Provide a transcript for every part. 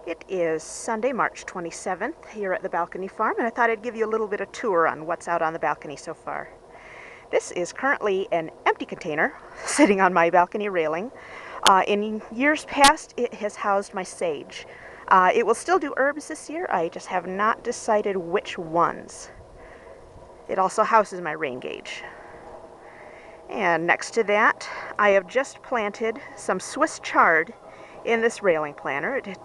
It is Sunday, March 27th here at the Balcony Farm, and I thought I'd give you a little bit of tour on what's out on the balcony so far. This is currently an empty container sitting on my balcony railing. In years past, it has housed my sage. It will still do herbs this year, I just have not decided which ones. It also houses my rain gauge. And next to that, I have just planted some Swiss chard in this railing planter. It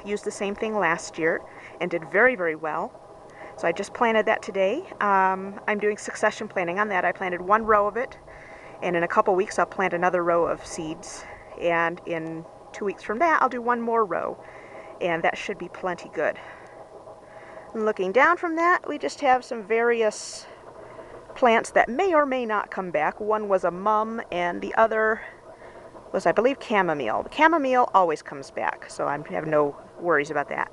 used the same thing last year and did very, very well. So I just planted that today. I'm doing succession planting on that. I planted one row of it, and in a couple weeks I'll plant another row of seeds. And in 2 weeks from that, I'll do one more row, and that should be plenty good. And looking down from that, we just have some various plants that may or may not come back. One was a mum, and the other was, I believe, chamomile. The chamomile always comes back, so I have no worries about that.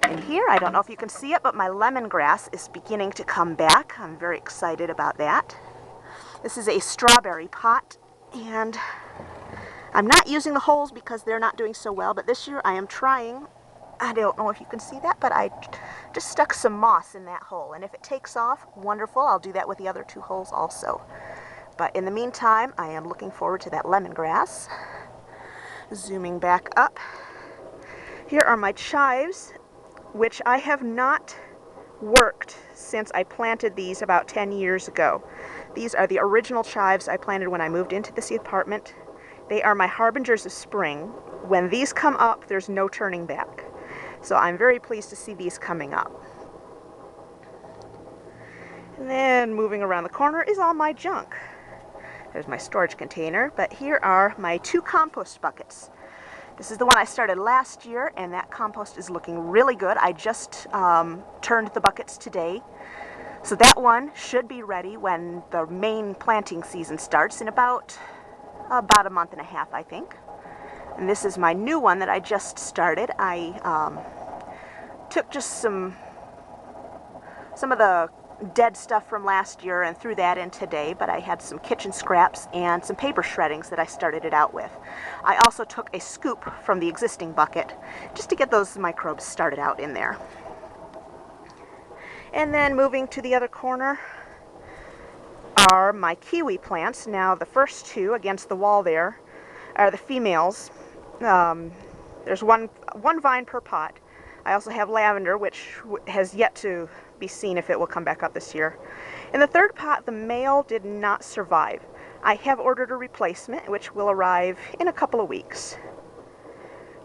And here, I don't know if you can see it, but my lemongrass is beginning to come back. I'm very excited about that. This is a strawberry pot, and I'm not using the holes because they're not doing so well, but this year I am trying. I don't know if you can see that, but I just stuck some moss in that hole, and if it takes off, wonderful. I'll do that with the other two holes also. But in the meantime, I am looking forward to that lemongrass. Zooming back up. Here are my chives, which I have not worked since I planted these about 10 years ago. These are the original chives I planted when I moved into this apartment. They are my harbingers of spring. When these come up, there's no turning back. So I'm very pleased to see these coming up. And then moving around the corner is all my junk. There's my storage container, but here are my two compost buckets. This is the one I started last year, and that compost is looking really good. I just turned the buckets today. So that one should be ready when the main planting season starts in about a month and a half, I think. And this is my new one that I just started. I took just some of the dead stuff from last year and threw that in today, but I had some kitchen scraps and some paper shreddings that I started it out with. I also took a scoop from the existing bucket just to get those microbes started out in there. And then moving to the other corner are my kiwi plants. Now the first two against the wall there are the females. There's one vine per pot. I also have lavender, which has yet to be seen if it will come back up this year. In the third pot, the male did not survive. I have ordered a replacement, which will arrive in a couple of weeks.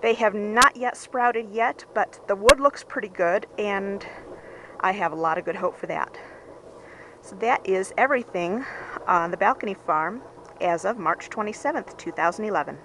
They have not yet sprouted yet, but the wood looks pretty good, and I have a lot of good hope for that. So that is everything on the Balcony Farm as of March 27th, 2011.